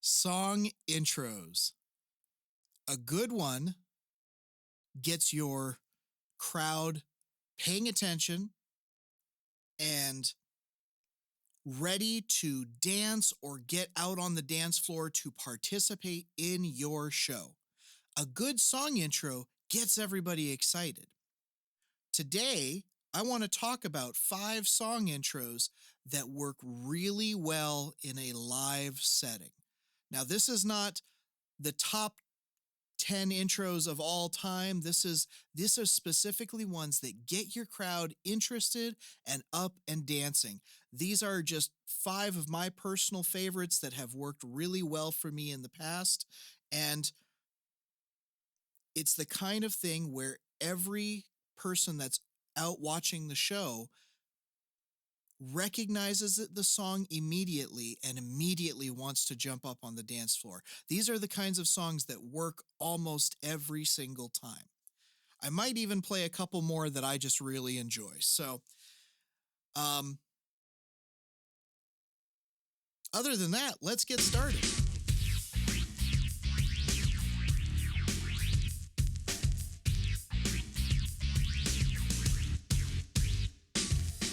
Song intros. A good one gets your crowd paying attention and ready to dance or get out on the dance floor to participate in your show. A good song intro gets everybody excited. Today, I want to talk about 5 song intros that work really well in a live setting. Now, this is not the top 10 intros of all time. This is specifically ones that get your crowd interested and up and dancing. These are just 5 of my personal favorites that have worked really well for me in the past. And it's the kind of thing where every person that's out watching the show recognizes the song immediately and immediately wants to jump up on the dance floor. These are the kinds of songs that work almost every single time. I might even play a couple more that I just really enjoy. So, other than that, let's get started.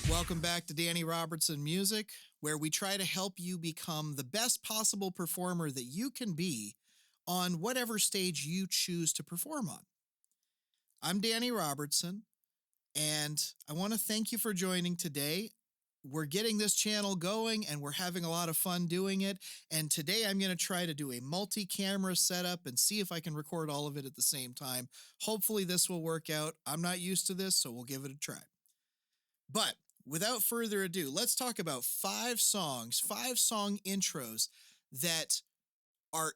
Welcome back to Danny Robertson Music, where we try to help you become the best possible performer that you can be on whatever stage you choose to perform on. I'm Danny Robertson, and I want to thank you for joining today. We're getting this channel going, and we're having a lot of fun doing it. And today I'm going to try to do a multi-camera setup and see if I can record all of it at the same time. Hopefully this will work out. I'm not used to this, so we'll give it a try. But without further ado, let's talk about 5 song intros that are,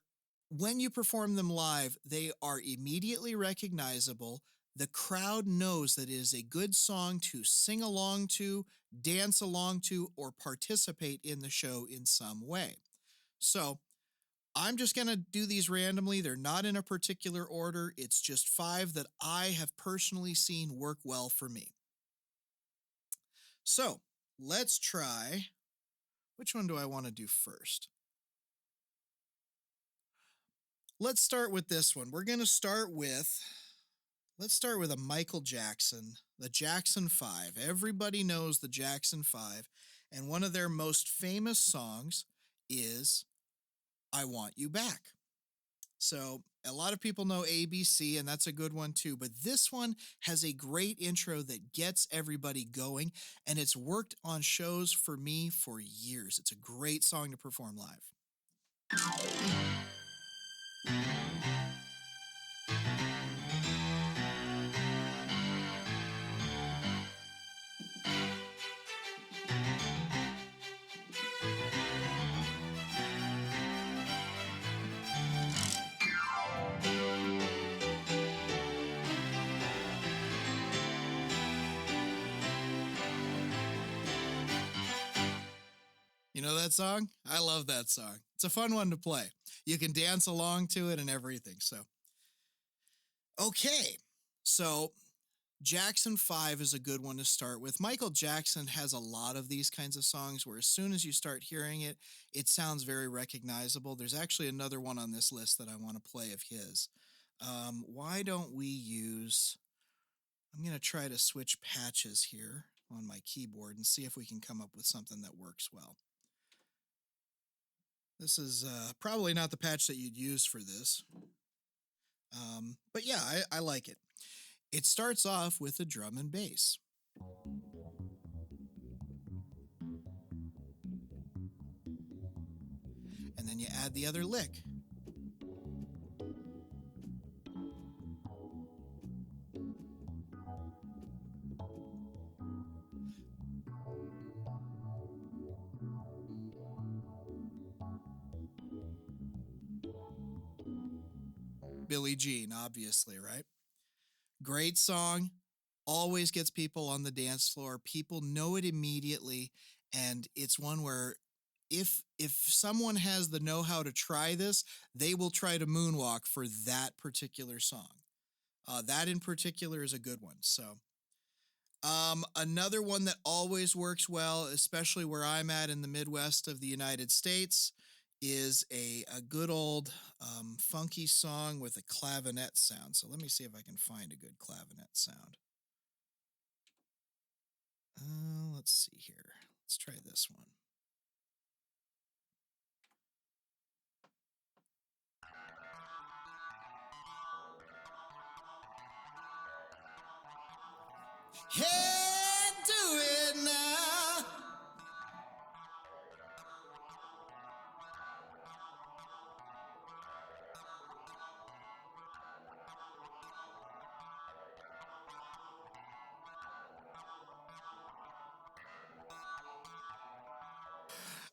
when you perform them live, they are immediately recognizable. The crowd knows that it is a good song to sing along to, dance along to, or participate in the show in some way. So I'm just going to do these randomly. They're not in a particular order. It's just 5 that I have personally seen work well for me. So let's try, which one do I want to do first? Let's start with this one. We're going to start with, let's start with a Michael Jackson, the Jackson 5. Everybody knows the Jackson 5, and one of their most famous songs is I Want You Back. So a lot of people know ABC, and that's a good one too, but this one has a great intro that gets everybody going, and it's worked on shows for me for years. It's a great song to perform live. You know that song? I love that song. It's a fun one to play. You can dance along to it and everything. So, okay. So Jackson 5 is a good one to start with. Michael Jackson has a lot of these kinds of songs where as soon as you start hearing it, it sounds very recognizable. There's actually another one on this list that I want to play of his. Why don't we use, I'm going to try to switch patches here on my keyboard and see if we can come up with something that works well. This is probably not the patch that you'd use for this. But yeah, I like it. It starts off with a drum and bass. And then you add the other lick. Billie Jean, obviously, right? Great song, always gets people on the dance floor. People know it immediately, and it's one where if someone has the know-how to try this, they will try to moonwalk for that particular song. That in particular is a good one. So another one that always works well, especially where I'm at in the Midwest of the United States, is a good old funky song with a clavinet sound. So let me see if I can find a good clavinet sound. Let's see here. Let's try this one. Hey, do it now.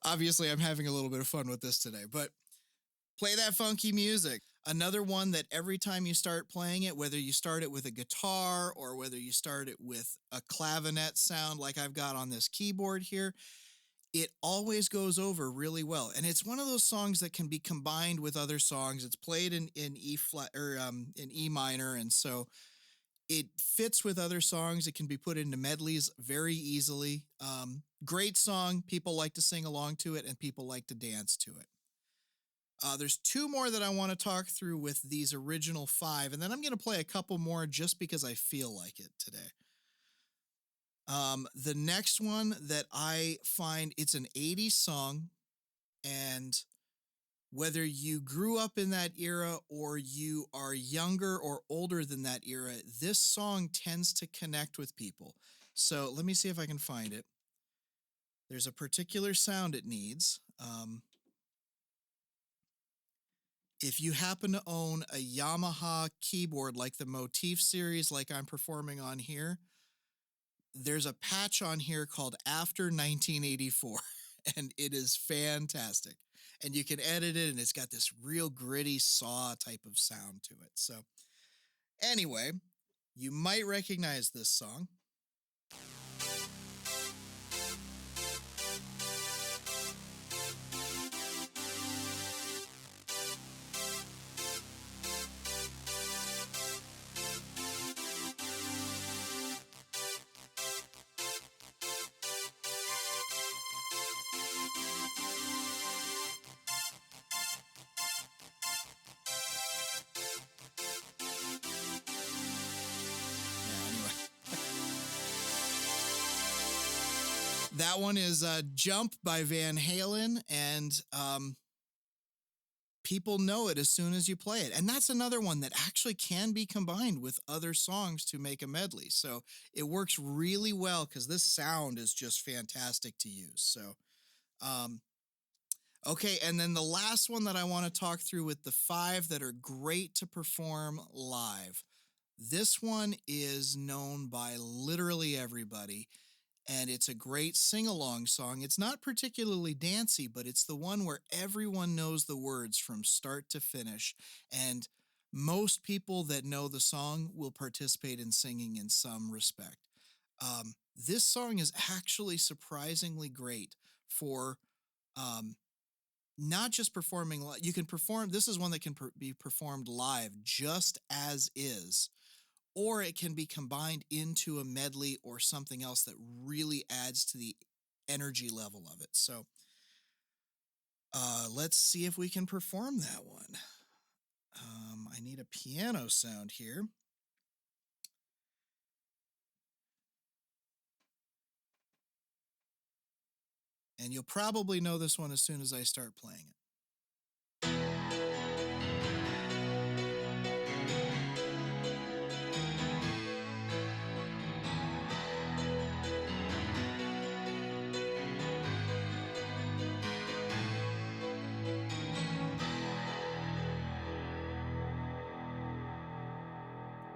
Obviously, I'm having a little bit of fun with this today, but play that funky music. Another one that every time you start playing it, whether you start it with a guitar or whether you start it with a clavinet sound like I've got on this keyboard here, it always goes over really well. And it's one of those songs that can be combined with other songs. It's played in E flat or in E minor. And so it fits with other songs. It can be put into medleys very easily. Great song. People like to sing along to it and people like to dance to it. There's two more that I want to talk through with these original five, and then I'm going to play a couple more just because I feel like it today. The next one that I find, it's an 80s song, and whether you grew up in that era or you are younger or older than that era, this song tends to connect with people. So let me see if I can find it. There's a particular sound it needs. If you happen to own a Yamaha keyboard like the Motif series, like I'm performing on here, there's a patch on here called After 1984, and it is fantastic. And you can edit it, and it's got this real gritty saw type of sound to it. So, anyway, you might recognize this song. That one is Jump by Van Halen, and people know it as soon as you play it. And that's another one that actually can be combined with other songs to make a medley. So it works really well because this sound is just fantastic to use. So, okay, and then the last one that I want to talk through with the five that are great to perform live. This one is known by literally everybody, and it's a great sing-along song. It's not particularly dancey, but it's the one where everyone knows the words from start to finish, and most people that know the song will participate in singing in some respect. This song is actually surprisingly great for not just performing. You can perform. This is one that can be performed live just as is, or it can be combined into a medley or something else that really adds to the energy level of it. So let's see if we can perform that one. I need a piano sound here. And you'll probably know this one as soon as I start playing it.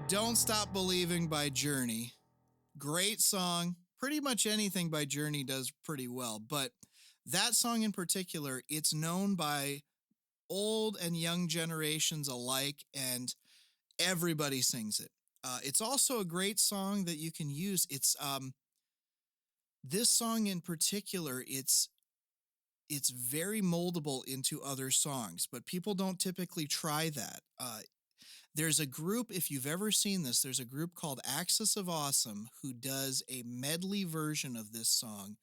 Don't Stop Believing by Journey. Great song. Pretty much anything by Journey does pretty well, but that song in particular, it's known by old and young generations alike, and everybody sings it. It's also a great song that you can use. It's this song in particular, it's very moldable into other songs, but people don't typically try that. There's a group, if you've ever seen this, there's a group called Axis of Awesome who does a medley version of this song.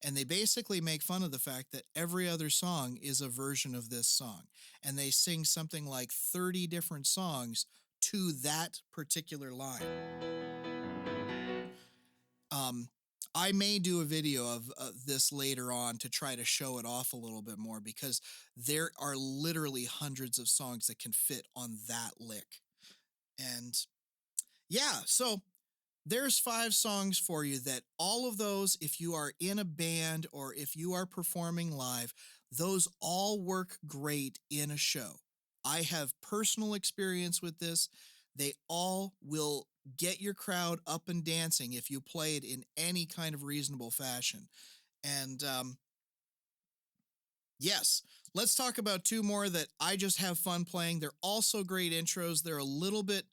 And they basically make fun of the fact that every other song is a version of this song. And they sing something like 30 different songs to that particular line. Um, I may do a video of this later on to try to show it off a little bit more, because there are literally hundreds of songs that can fit on that lick. And yeah, so there's 5 songs for you that all of those, if you are in a band or if you are performing live, those all work great in a show. I have personal experience with this. They all will get your crowd up and dancing if you play it in any kind of reasonable fashion. And yes, let's talk about 2 more that I just have fun playing. They're also great intros. They're a little bit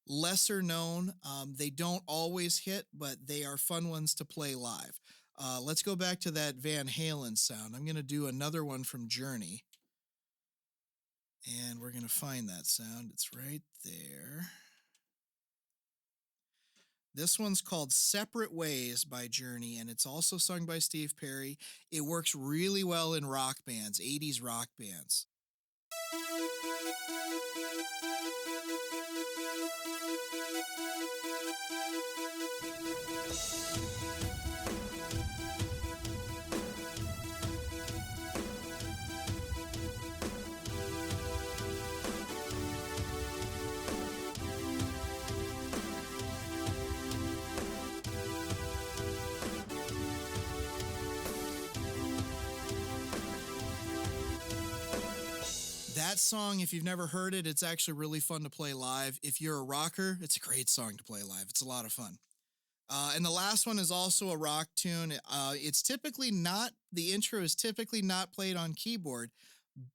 lesser known. They don't always hit, but they are fun ones to play live. Let's go back to that Van Halen sound. I'm going to do another one from Journey. And we're going to find that sound. It's right there. This one's called Separate Ways by Journey, and it's also sung by Steve Perry. It works really well in rock bands, 80s rock bands. That song, if you've never heard it, it's actually really fun to play live. If you're a rocker, it's a great song to play live. It's a lot of fun. And the last one is also a rock tune. It's typically not, the intro is typically not played on keyboard,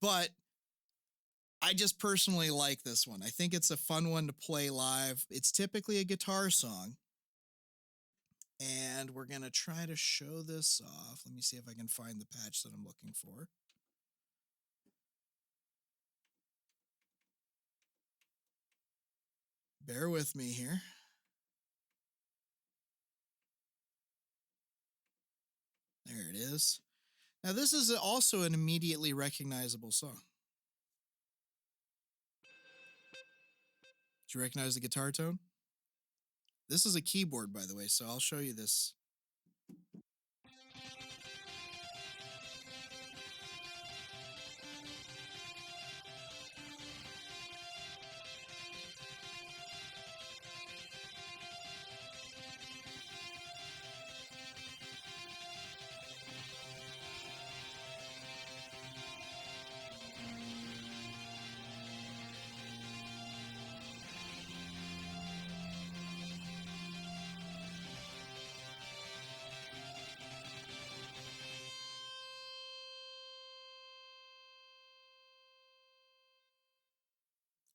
but I just personally like this one. I think it's a fun one to play live. It's typically a guitar song. And we're going to try to show this off. Let me see if I can find the patch that I'm looking for. Bear with me here. There it is. Now, this is also an immediately recognizable song. Did you recognize the guitar tone? This is a keyboard, by the way, so I'll show you this.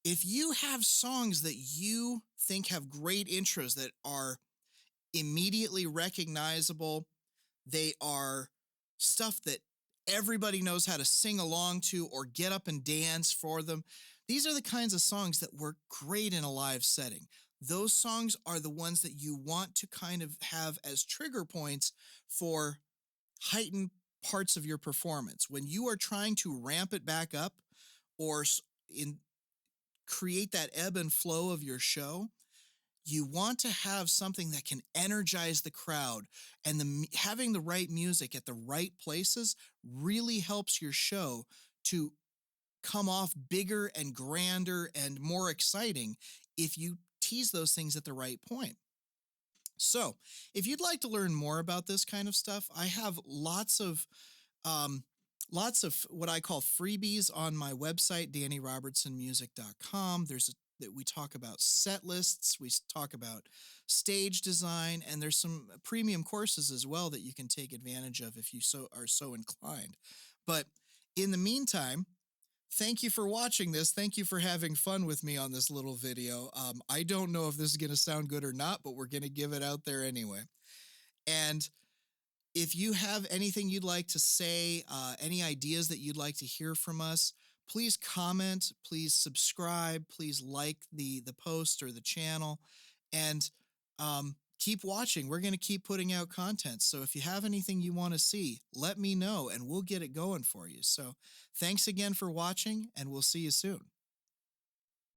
If you have songs that you think have great intros that are immediately recognizable, they are stuff that everybody knows how to sing along to or get up and dance for them. These are the kinds of songs that work great in a live setting. Those songs are the ones that you want to kind of have as trigger points for heightened parts of your performance. When you are trying to ramp it back up or in create that ebb and flow of your show, you want to have something that can energize the crowd, and having the right music at the right places really helps your show to come off bigger and grander and more exciting if you tease those things at the right point. So if you'd like to learn more about this kind of stuff, I have lots of what I call freebies on my website, DannyRobertsonMusic.com. We talk about set lists, we talk about stage design, and there's some premium courses as well that you can take advantage of if you are so inclined. But in the meantime, thank you for watching this. Thank you for having fun with me on this little video. I don't know if this is going to sound good or not, but we're going to give it out there anyway. And if you have anything you'd like to say, any ideas that you'd like to hear from us, please comment, please subscribe, please like the post or the channel. And Keep watching. We're going to keep putting out content. So if you have anything you want to see, let me know and we'll get it going for you. So thanks again for watching, and we'll see you soon.